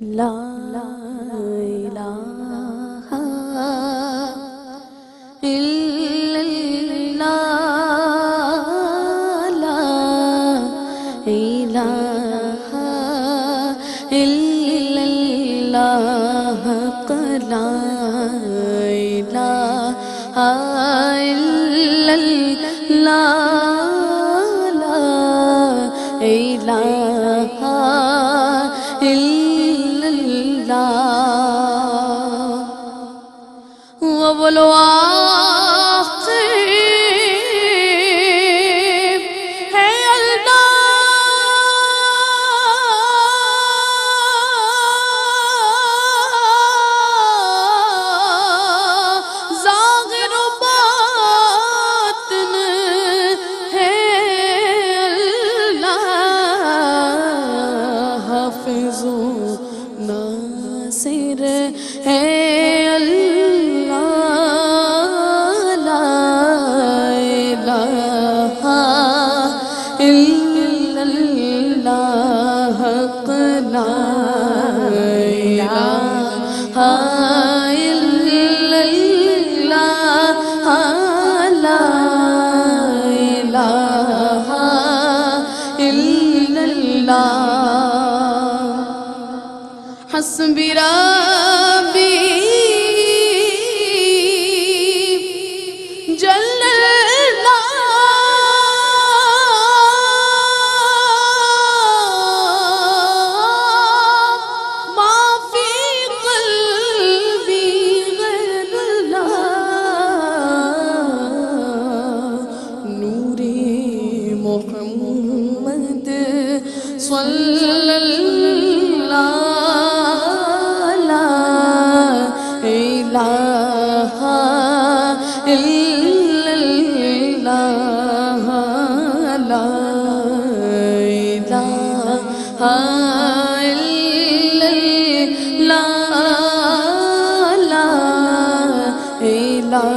لا الہ الا اللہ، لا الہ الا اللہ، لا الہ الا اللہ، لا الہ الا اللہ، اول و آخر ہے اللہ، ظاہر و باطن ہے اللہ، حافظ و ناصر ہے اللہ، لا الہ الا اللہ، لا الہ الا اللہ، لا الہ الا اللہ، حسبی ربی جل اللہ، ما فی قلبی غیر اللہ، نور محمد صلی اللہ، لا الہ الا اللہ، لا الہ الا اللہ، لا الہ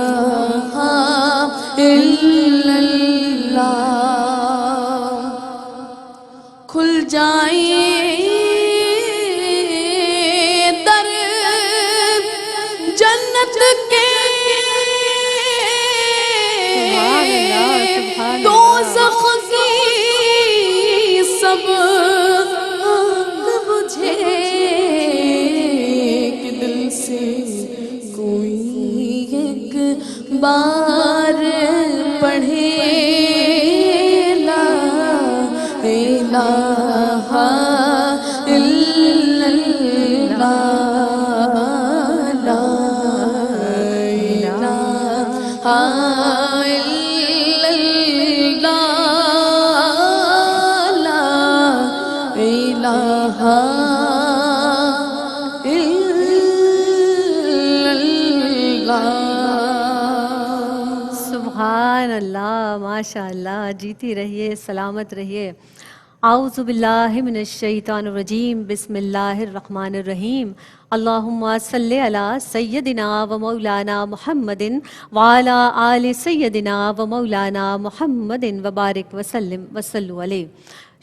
الا اللہ، کھل جائیں در جنت کے، دوزخ کی سب آگ بجھے، کہ دل سے کوئی ایک بار پڑھے لا الہ الا اللہ، لا الہ الا اللہ، لا الہ الا اللہ۔ سبحان اللہ، ماشاء اللہ، جیتی رہیے، سلامت رہیے۔ اعوذ باللہ من الشیطان الرجیم، بسم اللہ الرحمن الرحیم۔ اللہم صلی علی سیدنا و مولانا محمد وعلی آل سیدنا و مولانا محمد وبارک وسلم وصلو علیہ۔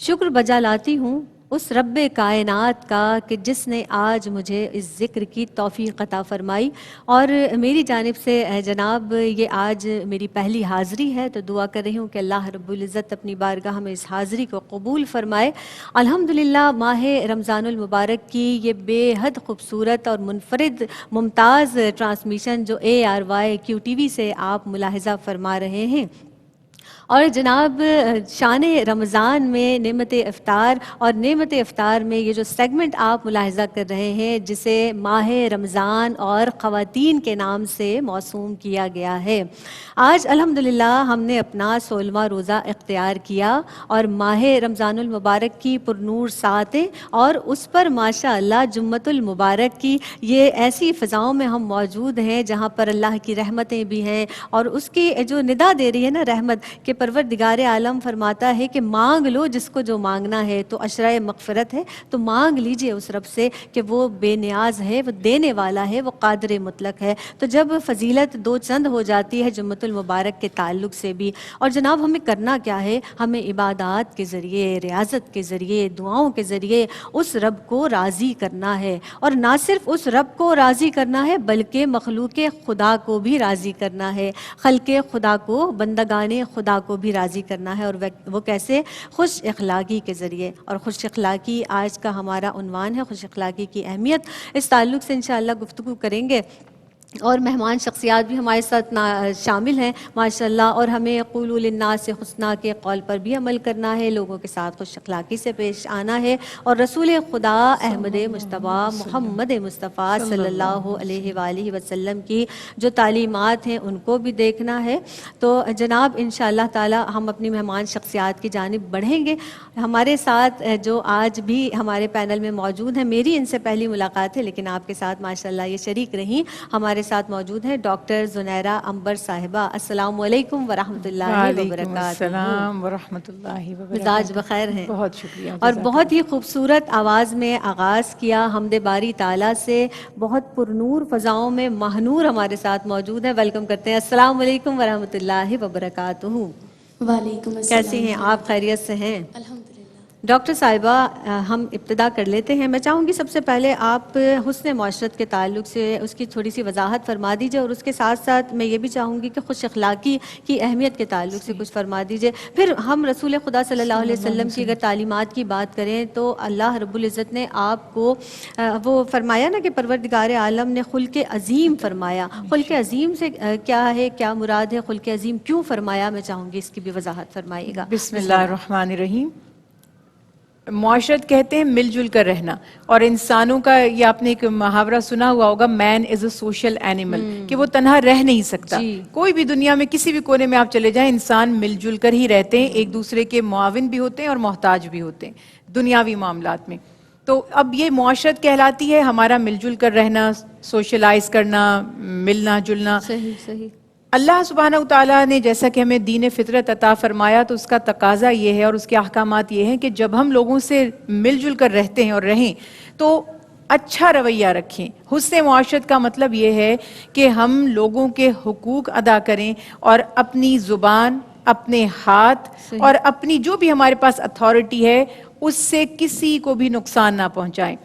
شکر بجا لاتی ہوں اس رب کائنات کا کہ جس نے آج مجھے اس ذکر کی توفیق عطا فرمائی، اور میری جانب سے جناب یہ آج میری پہلی حاضری ہے، تو دعا کر رہی ہوں کہ اللہ رب العزت اپنی بارگاہ میں اس حاضری کو قبول فرمائے۔ الحمدللہ ماہ رمضان المبارک کی یہ بے حد خوبصورت اور منفرد ممتاز ٹرانسمیشن جو ARYQTV سے آپ ملاحظہ فرما رہے ہیں، اور جناب شان رمضان میں نعمت افطار، اور نعمت افطار میں یہ جو سیگمنٹ آپ ملاحظہ کر رہے ہیں جسے ماہ رمضان اور خواتین کے نام سے موسوم کیا گیا ہے، آج الحمدللہ ہم نے اپنا 16واں روزہ اختیار کیا، اور ماہ رمضان المبارک کی پرنور ساعتیں اور اس پر ماشاء اللہ جمعۃ المبارک کی یہ ایسی فضاؤں میں ہم موجود ہیں جہاں پر اللہ کی رحمتیں بھی ہیں، اور اس کی جو ندا دے رہی ہے نا رحمت کہ پروردگار عالم فرماتا ہے کہ مانگ لو جس کو جو مانگنا ہے، تو عشرۂ مغفرت ہے، تو مانگ لیجئے اس رب سے کہ وہ بے نیاز ہے، وہ دینے والا ہے، وہ قادر مطلق ہے۔ تو جب فضیلت دو چند ہو جاتی ہے جمعۃ المبارک کے تعلق سے بھی، اور جناب ہمیں کرنا کیا ہے؟ ہمیں عبادات کے ذریعے، ریاضت کے ذریعے، دعاؤں کے ذریعے اس رب کو راضی کرنا ہے، اور نہ صرف اس رب کو راضی کرنا ہے بلکہ مخلوق خدا کو بھی راضی کرنا ہے، خلق خدا کو، بندگان خدا کو بھی راضی کرنا ہے۔ اور وہ کیسے؟ خوش اخلاقی کے ذریعے۔ اور خوش اخلاقی آج کا ہمارا عنوان ہے، خوش اخلاقی کی اہمیت۔ اس تعلق سے انشاءاللہ گفتگو کریں گے، اور مہمان شخصیات بھی ہمارے ساتھ شامل ہیں ماشاءاللہ، اور ہمیں قولوا للناس حسنا کے قول پر بھی عمل کرنا ہے، لوگوں کے ساتھ خوش اخلاقی سے پیش آنا ہے، اور رسول خدا احمد مصطفیٰ محمد مصطفیٰ صلی اللہ علیہ وآلہ وسلم کی جو تعلیمات ہیں ان کو بھی دیکھنا ہے۔ تو جناب انشاءاللہ تعالی ہم اپنی مہمان شخصیات کی جانب بڑھیں گے۔ ہمارے ساتھ جو آج بھی ہمارے پینل میں موجود ہیں، میری ان سے پہلی ملاقات ہے لیکن آپ کے ساتھ ماشاءاللہ یہ شریک رہیں، ہمارے ساتھ موجود ہیں ڈاکٹر زنیرہ عنبر صاحبہ۔ السلام علیکم ورحمۃ اللہ وبرکاتہ۔ وعلیکم السلام ورحمۃ اللہ وبرکاتہ۔ مزاج بخیر ہیں؟ بہت شکریہ۔ اور بہت ہی خوبصورت آواز میں آغاز کیا حمد باری تعالیٰ سے، بہت پرنور فضاؤں میں ماہنور ہمارے ساتھ موجود ہیں۔ ویلکم کرتے ہیں۔ السلام علیکم ورحمۃ اللہ وبرکاتہ۔ وعلیکم السلام۔ کیسی ہیں آپ؟ خیریت سے ہیں؟ الحمدللہ۔ ڈاکٹر صاحبہ ہم ابتدا کر لیتے ہیں۔ میں چاہوں گی سب سے پہلے آپ حسن معاشرت کے تعلق سے اس کی تھوڑی سی وضاحت فرما دیجیے، اور اس کے ساتھ ساتھ میں یہ بھی چاہوں گی کہ خوش اخلاقی کی اہمیت کے تعلق سے کچھ فرما دیجیے۔ پھر ہم رسول خدا صلی اللہ علیہ وسلم کی اگر تعلیمات کی بات کریں تو اللہ رب العزت نے آپ کو وہ فرمایا نا کہ پروردگار عالم نے خلق عظیم فرمایا۔ خلق عظیم سے کیا ہے، کیا مراد ہے؟ خلق عظیم کیوں فرمایا؟ میں چاہوں گی اس کی بھی وضاحت فرمائیے گا۔ بسم اللہ الرحمن الرحیم۔ معاشرت کہتے ہیں مل جل کر رہنا، اور انسانوں کا یہ آپ نے ایک محاورہ سنا ہوا ہوگا، مین از اے سوشل اینیمل، کہ وہ تنہا رہ نہیں سکتا۔ کوئی بھی دنیا میں کسی بھی کونے میں آپ چلے جائیں، انسان مل جل کر ہی رہتے ہیں، ایک دوسرے کے معاون بھی ہوتے ہیں اور محتاج بھی ہوتے ہیں دنیاوی معاملات میں۔ تو اب یہ معاشرت کہلاتی ہے ہمارا مل جل کر رہنا، سوشلائز کرنا، ملنا جلنا۔ صحیح صحیح۔ اللہ سبحانہ وتعالیٰ نے جیسا کہ ہمیں دین فطرت عطا فرمایا، تو اس کا تقاضا یہ ہے اور اس کے احکامات یہ ہیں کہ جب ہم لوگوں سے مل جل کر رہتے ہیں اور رہیں تو اچھا رویہ رکھیں۔ حسن معاشرت کا مطلب یہ ہے کہ ہم لوگوں کے حقوق ادا کریں، اور اپنی زبان، اپنے ہاتھ اور اپنی جو بھی ہمارے پاس اتھارٹی ہے اس سے کسی کو بھی نقصان نہ پہنچائیں۔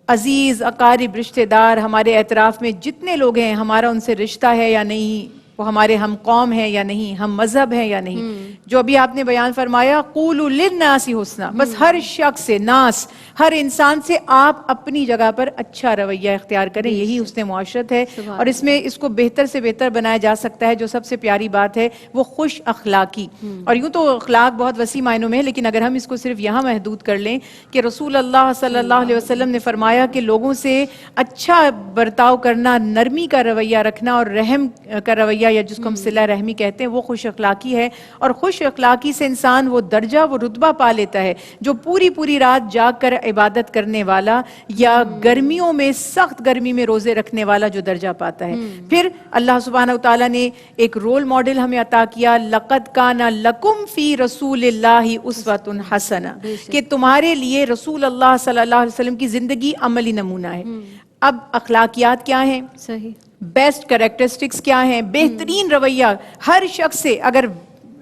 عزیز، اقارب، رشتہ دار، ہمارے اطراف میں جتنے لوگ ہیں، ہمارا ان سے رشتہ ہے یا نہیں، وہ ہمارے ہم قوم ہیں یا نہیں، ہم مذہب ہیں یا نہیں، جو ابھی آپ نے بیان فرمایا قولوا للناس حسنا، بس ہر شخص سے، ناس، ہر انسان سے آپ اپنی جگہ پر اچھا رویہ اختیار کریں، یہی حسن معاشرت ہے۔ اور اس میں اس کو بہتر سے بہتر بنایا جا سکتا ہے، جو سب سے پیاری بات ہے وہ خوش اخلاقی۔ اور یوں تو اخلاق بہت وسیع معنوں میں ہے، لیکن اگر ہم اس کو صرف یہاں محدود کر لیں کہ رسول اللہ صلی اللہ علیہ وسلم نے فرمایا کہ لوگوں سے اچھا برتاؤ کرنا، نرمی کا رویہ رکھنا اور رحم کا رویہ، یا جس کو ہم صلہ رحمی کہتے ہیں، وہ خوش اخلاقی ہے۔ اور خوش اخلاقی سے انسان وہ درجہ، وہ رتبہ پا لیتا ہے جو پوری پوری رات جاگ کر عبادت کرنے والا، یا گرمیوں میں، سخت گرمی میں روزے رکھنے والا جو درجہ پاتا ہے۔ پھر اللہ سبحانہ وتعالیٰ نے ایک رول ماڈل ہمیں عطا کیا، لَقَدْ كَانَ لَكُمْ فِي رَسُولِ اللَّهِ أُسْوَةٌ حَسَنَةٌ، کہ تمہارے لیے رسول اللہ صلی اللہ علیہ وسلم کی زندگی عملی نمونہ ہے۔ اب اخلاقیات کیا ہیں؟ صحیح۔ بیسٹ کریکٹرسٹکس کیا ہیں؟ بہترین رویہ ہر شخص سے، اگر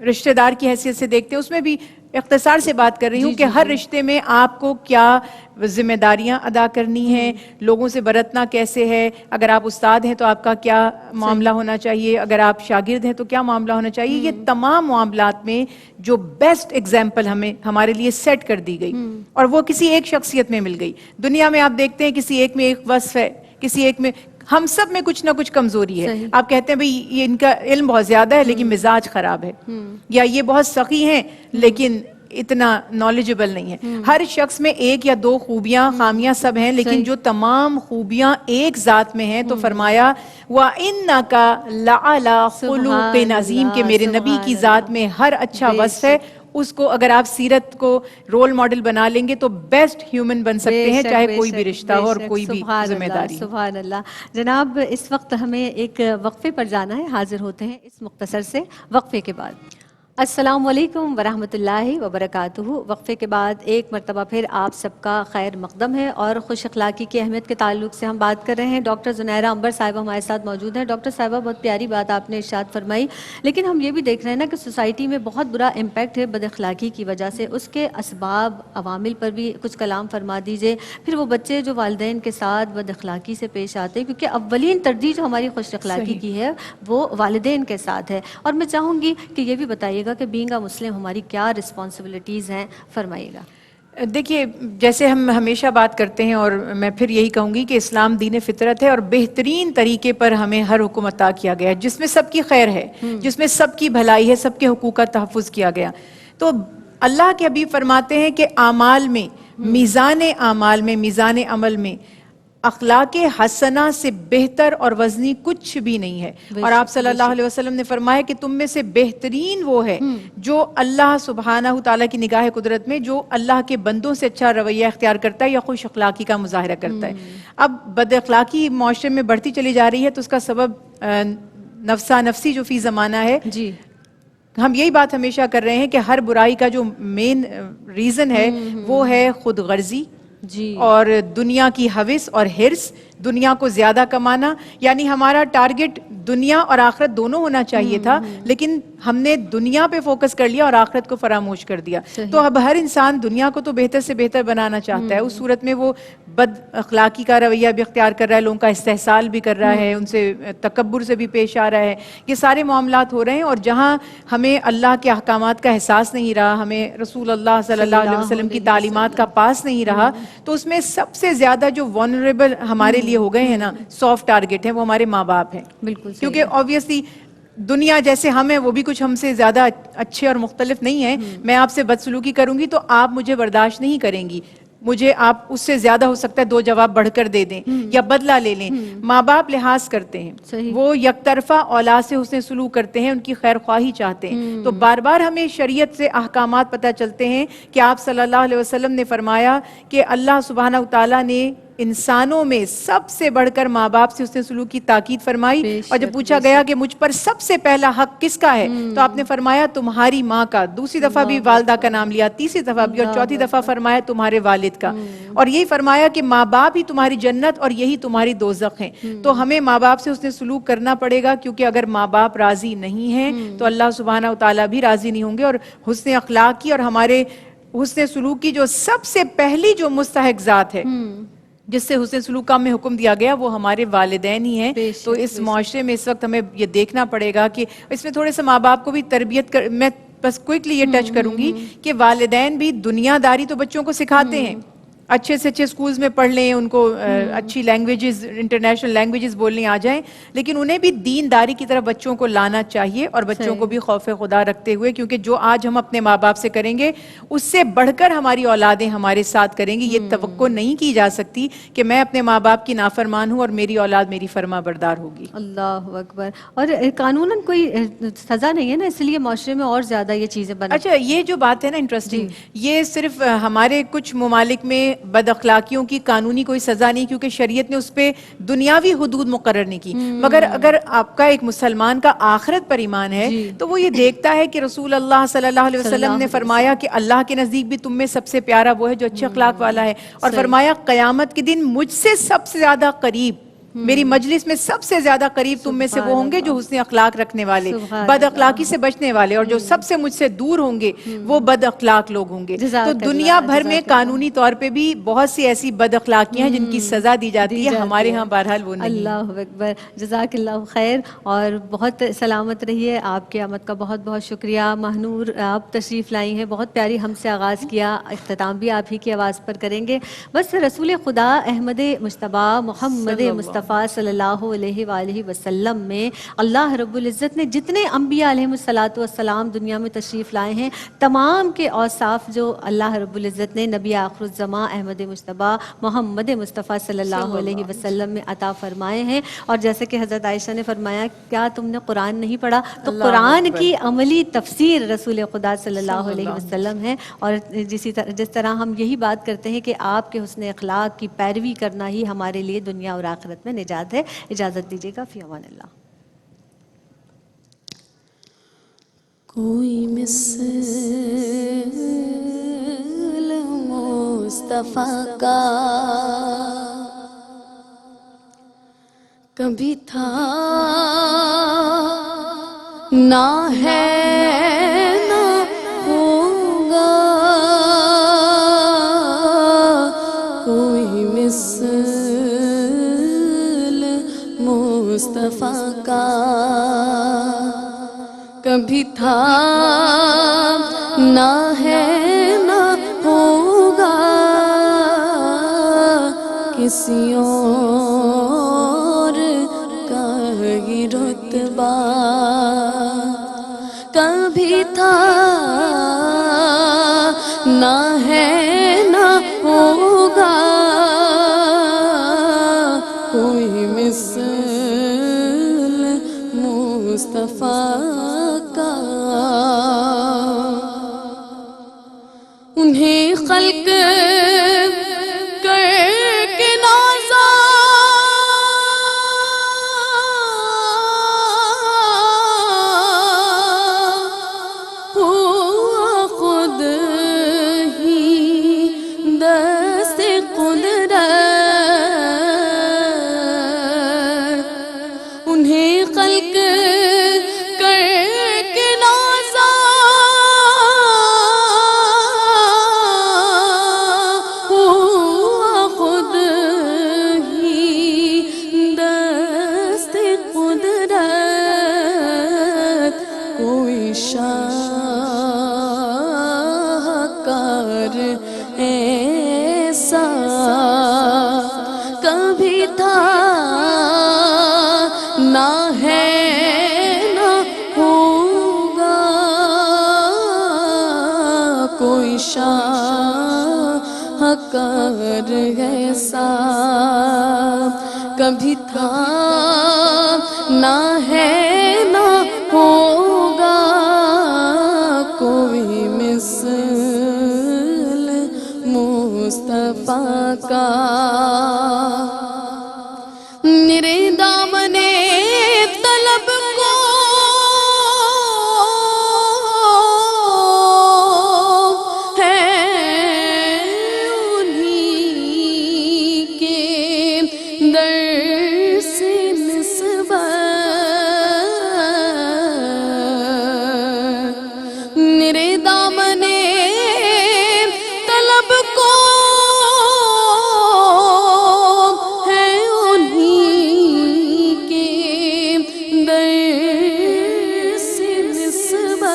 رشتہ دار کی حیثیت سے دیکھتے ہیں، اس میں بھی اختصار سے بات کر رہی ہوں کہ ہر رشتے میں آپ کو کیا ذمہ داریاں ادا کرنی ہیں، لوگوں سے برتنا کیسے ہے، اگر آپ استاد ہیں تو آپ کا کیا معاملہ ہونا چاہیے، اگر آپ شاگرد ہیں تو کیا معاملہ ہونا چاہیے، یہ تمام معاملات میں جو بیسٹ ایگزامپل ہمارے لیے سیٹ کر دی گئی، اور وہ کسی ایک شخصیت میں مل گئی۔ دنیا میں آپ دیکھتے ہیں کسی ایک میں ایک وصف ہے، کسی ایک میں، ہم سب میں کچھ نہ کچھ کمزوری ہے۔ آپ کہتے ہیں بھئی یہ ان کا علم بہت زیادہ ہے لیکن مزاج خراب ہے، یا یہ بہت سخی ہیں لیکن اتنا نالجبل نہیں ہے۔ ہر شخص میں ایک یا دو خوبیاں، خامیاں سب ہیں، لیکن جو تمام خوبیاں ایک ذات میں ہیں، تو فرمایا وَإِنَّكَ لَعَلَىٰ خُلُقٍ عَظِيمٍ، کہ میرے نبی کی ذات میں ہر اچھا وصف ہے۔ اس کو اگر آپ سیرت کو رول ماڈل بنا لیں گے تو بیسٹ ہیومن بن سکتے ہیں، چاہے کوئی بھی رشتہ ہو اور کوئی بھی ذمہ داری۔ سبحان اللہ۔ جناب اس وقت ہمیں ایک وقفے پر جانا ہے، حاضر ہوتے ہیں اس مختصر سے وقفے کے بعد۔ السلام علیکم ورحمۃ اللہ وبرکاتہ۔ وقفے کے بعد ایک مرتبہ پھر آپ سب کا خیر مقدم ہے اور خوش اخلاقی کی اہمیت کے تعلق سے ہم بات کر رہے ہیں۔ ڈاکٹر زنیرہ عنبر صاحبہ ہمارے ساتھ موجود ہیں۔ ڈاکٹر صاحبہ بہت پیاری بات آپ نے ارشاد فرمائی، لیکن ہم یہ بھی دیکھ رہے ہیں نا کہ سوسائٹی میں بہت برا امپیکٹ ہے بد اخلاقی کی وجہ سے، اس کے اسباب عوامل پر بھی کچھ کلام فرما دیجئے۔ پھر وہ بچے جو والدین کے ساتھ بد اخلاقی سے پیش آتے ہیں، کیونکہ اولین ترجیح جو ہماری خوش اخلاقی کی ہے وہ والدین کے ساتھ ہے، اور میں چاہوں گی کہ یہ بھی بتائیے گا کہ بینگ اے مسلم ہماری کیا رسپانسبلٹیز ہیں، فرمائیے گا۔ دیکھیے، جیسے ہم ہمیشہ بات کرتے ہیں اور میں پھر یہی کہوں گی کہ اسلام دین فطرت ہے اور بہترین طریقے پر ہمیں ہر حکم عطا کیا گیا ہے جس میں سب کی خیر ہے، جس میں سب کی بھلائی ہے، سب کے حقوق کا تحفظ کیا گیا۔ تو اللہ کے حبیب فرماتے ہیں کہ اعمال میں، میزان اعمال میں، میزان عمل میں اخلاق حسنہ سے بہتر اور وزنی کچھ بھی نہیں ہے۔ اور آپ صلی اللہ علیہ وسلم نے فرمایا کہ تم میں سے بہترین وہ ہے جو اللہ سبحانہ تعالیٰ کی نگاہ قدرت میں جو اللہ کے بندوں سے اچھا رویہ اختیار کرتا ہے یا خوش اخلاقی کا مظاہرہ کرتا ہے۔ اب بد اخلاقی معاشرے میں بڑھتی چلی جا رہی ہے تو اس کا سبب نفسا نفسی جو فی زمانہ ہے، جی، ہم یہی بات ہمیشہ کر رہے ہیں کہ ہر برائی کا جو مین ریزن ہے وہ ہے خود غرضی جی، اور دنیا کی ہوس اور ہرس، دنیا کو زیادہ کمانا۔ یعنی ہمارا ٹارگٹ دنیا اور آخرت دونوں ہونا چاہیے تھا، لیکن ہم نے دنیا پہ فوکس کر لیا اور آخرت کو فراموش کر دیا۔ تو اب ہر انسان دنیا کو تو بہتر سے بہتر بنانا چاہتا ہے، اس صورت میں وہ بد اخلاقی کا رویہ بھی اختیار کر رہا ہے، لوگوں کا استحصال بھی کر رہا ہے، ان سے تکبر سے بھی پیش آ رہا ہے۔ یہ سارے معاملات ہو رہے ہیں، اور جہاں ہمیں اللہ کے احکامات کا احساس نہیں رہا، ہمیں رسول اللہ صلی اللہ علیہ وسلم کی تعلیمات کا پاس نہیں رہا، تو اس میں سب سے زیادہ جو vulnerable ہمارے لیے ہو گئے ہیں نا، سافٹ ٹارگٹ ہیں، وہ ہمارے ماں باپ ہیں۔ بالکل کیونکہ obviously دنیا جیسے ہم ہیں وہ بھی کچھ ہم سے زیادہ اچھے اور مختلف نہیں ہیں۔ میں آپ سے بدسلوکی کروں گی تو آپ مجھے برداشت نہیں کریں گی، مجھے آپ اس سے زیادہ ہو سکتا ہے 2 جواب بڑھ کر دے دیں یا بدلہ لے لیں۔ ماں باپ لحاظ کرتے ہیں، وہ یک طرفہ اولاد سے حسن سلوک کرتے ہیں، ان کی خیر خواہی چاہتے ہیں۔ تو بار بار ہمیں شریعت سے احکامات پتہ چلتے ہیں کہ آپ صلی اللہ علیہ وسلم نے فرمایا کہ اللہ سبحانہ تعالیٰ نے انسانوں میں سب سے بڑھ کر ماں باپ سے حسن سلوک کی تاکید فرمائی، اور جب پوچھا گیا کہ مجھ پر سب سے پہلا حق کس کا ہے تو آپ نے فرمایا تمہاری ماں کا، دوسری دفعہ بھی والدہ کا نام لیا، تیسری دفعہ بھی، اور چوتھی دفعہ فرمایا تمہارے والد کا، اور یہی فرمایا کہ ماں باپ ہی تمہاری جنت اور یہی تمہاری دوزخ ہیں۔ تو ہمیں ماں باپ سے حسن سلوک کرنا پڑے گا، کیونکہ اگر ماں باپ راضی نہیں ہیں تو اللہ سبحانہ تعالیٰ بھی راضی نہیں ہوں گے۔ اور حسن اخلاق کی اور ہمارے حسن سلوک کی جو سب سے پہلی جو مستحق ذات ہے جس سے حسن سلوک کا ہمیں حکم دیا گیا، وہ ہمارے والدین ہی ہیں۔ تو اس معاشرے میں اس وقت ہمیں یہ دیکھنا پڑے گا کہ اس میں تھوڑے سے ماں باپ کو بھی تربیت میں بس کوئکلی یہ ٹچ کروں گی کہ والدین بھی دنیا داری تو بچوں کو سکھاتے ہیں، اچھے سے اچھے سکولز میں پڑھ لیں، ان کو اچھی لینگویجز، انٹرنیشنل لینگویجز بولنے آ جائیں، لیکن انہیں بھی دینداری کی طرف بچوں کو لانا چاہیے، اور بچوں کو بھی خوف خدا رکھتے ہوئے، کیونکہ جو آج ہم اپنے ماں باپ سے کریں گے اس سے بڑھ کر ہماری اولادیں ہمارے ساتھ کریں گی۔ یہ توقع نہیں کی جا سکتی کہ میں اپنے ماں باپ کی نافرمان ہوں اور میری اولاد میری فرما بردار ہوگی۔ اللہ اکبر۔ اور قانوناً کوئی سزا نہیں ہے نا، اس لیے معاشرے میں اور زیادہ یہ چیزیں بن۔ اچھا، یہ جو بات ہے نا انٹرسٹنگ، یہ صرف ہمارے کچھ ممالک میں بد اخلاقیوں کی قانونی کوئی سزا نہیں، کیونکہ شریعت نے اس پہ دنیاوی حدود مقرر نہیں کی، مگر اگر آپ کا ایک مسلمان کا آخرت پر ایمان ہے تو وہ یہ دیکھتا ہے کہ رسول اللہ صلی اللہ علیہ وسلم نے فرمایا کہ اللہ کے نزدیک بھی تم میں سب سے پیارا وہ ہے جو اچھے اخلاق والا ہے، اور فرمایا قیامت کے دن مجھ سے سب سے زیادہ قریب، میری مجلس میں سب سے زیادہ قریب تم میں سے وہ ہوں گے جو حسن اخلاق رکھنے والے، بد اخلاقی سے بچنے والے، اور جو سب سے مجھ سے دور ہوں گے وہ بد اخلاق لوگ ہوں گے۔ تو دنیا بھر میں قانونی طور پہ بھی بہت سی ایسی بد اخلاقیاں ہیں جن کی سزا دی جاتی ہے، ہمارے ہاں بہرحال وہ نہیں۔ اللہ اکبر، جزاک اللہ خیر، اور بہت سلامت رہیے۔ آپ کی آمد کا بہت بہت شکریہ۔ مہنور آپ تشریف لائی ہیں، بہت پیاری ہم سے آغاز کیا، اختتام بھی آپ ہی کی آواز پر کریں گے۔ بس رسول خدا احمد مجتبیٰ محمد مصطفیٰ صلی اللہ علیہ وآلہ وسلم میں اللہ رب العزت نے جتنے انبیاء علیہ السلام دنیا میں تشریف لائے ہیں، تمام کے اوصاف جو اللہ رب العزت نے نبی آخر الزماں احمد مجتبیٰ محمد مصطفیٰ صلی اللہ علیہ وسلم میں عطا فرمائے ہیں۔ اور جیسے کہ حضرت عائشہ نے فرمایا کیا تم نے قرآن نہیں پڑھا، تو قرآن کی عملی تفسیر رسول خدا صلی اللہ علیہ وسلم ہے۔ اور جس طرح ہم یہی بات کرتے ہیں کہ آپ کے حسن اخلاق کی پیروی کرنا ہی ہمارے لیے دنیا اور آخرت میں نجات ہے۔ اجازت دیجیے گا، فی امان اللہ۔ کوئی مثل مصطفیٰ کا کبھی تھا نہ ہے نہ ہوگا، کوئی مثل مصطفیٰ کا کبھی تھا نہ ہے نہ ہوگا، کسی اور کا یہ رتبہ کبھی تھا نہ ہے نہ ہوگا، کوئی مثل مصطفیٰ کا۔ انہیں خلق کر کے نازا ہوا خود ہی دست قدرت، انہیں خلق کر کے نازا ہوا خود ہی دست قدرت، کوئی شاہکار ایسا کبھی تھا نہ ہے نہ ہوگا، کوئی شاہکار ایسا کبھی تھا نہ ہے نہ ہوگا، کوئی مثل مصطفیٰ کا۔ میرے دامن طلب کو ہے انہی کے در سے نسبت، میرے دامن طلب کو ہے انہی کے در سے نسبت،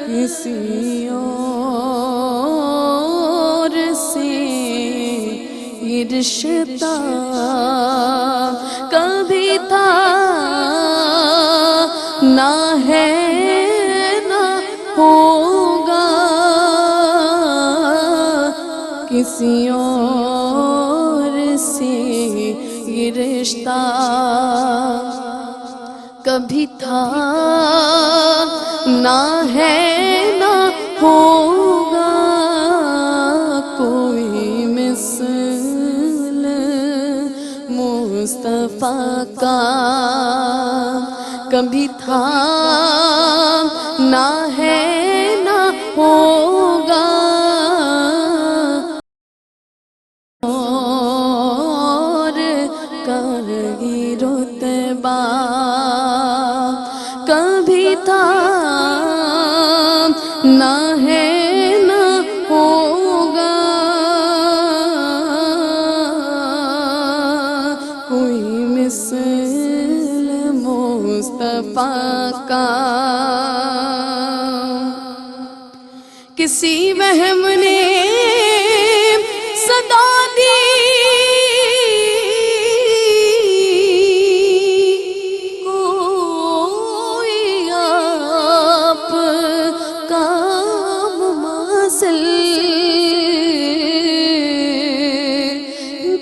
کسی اور سے یہ رشتہ کبھی تھا نہ ہے نہ ہوگا، کسی اور سے یہ رشتہ کبھی تھا نہ ہے نہ ہوگا، کوئی مثل مصطفیٰ کا کبھی تھا نہ ہے نہ ہوگا، اور کا یہ رتبہ کبھی تھا نہ ہے نہ ہوگا، کوئی مثل مصطفیٰ کا۔ کسی وہم نے صدا دی کوئی آپ کا مماثل،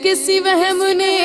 کسی وہم نے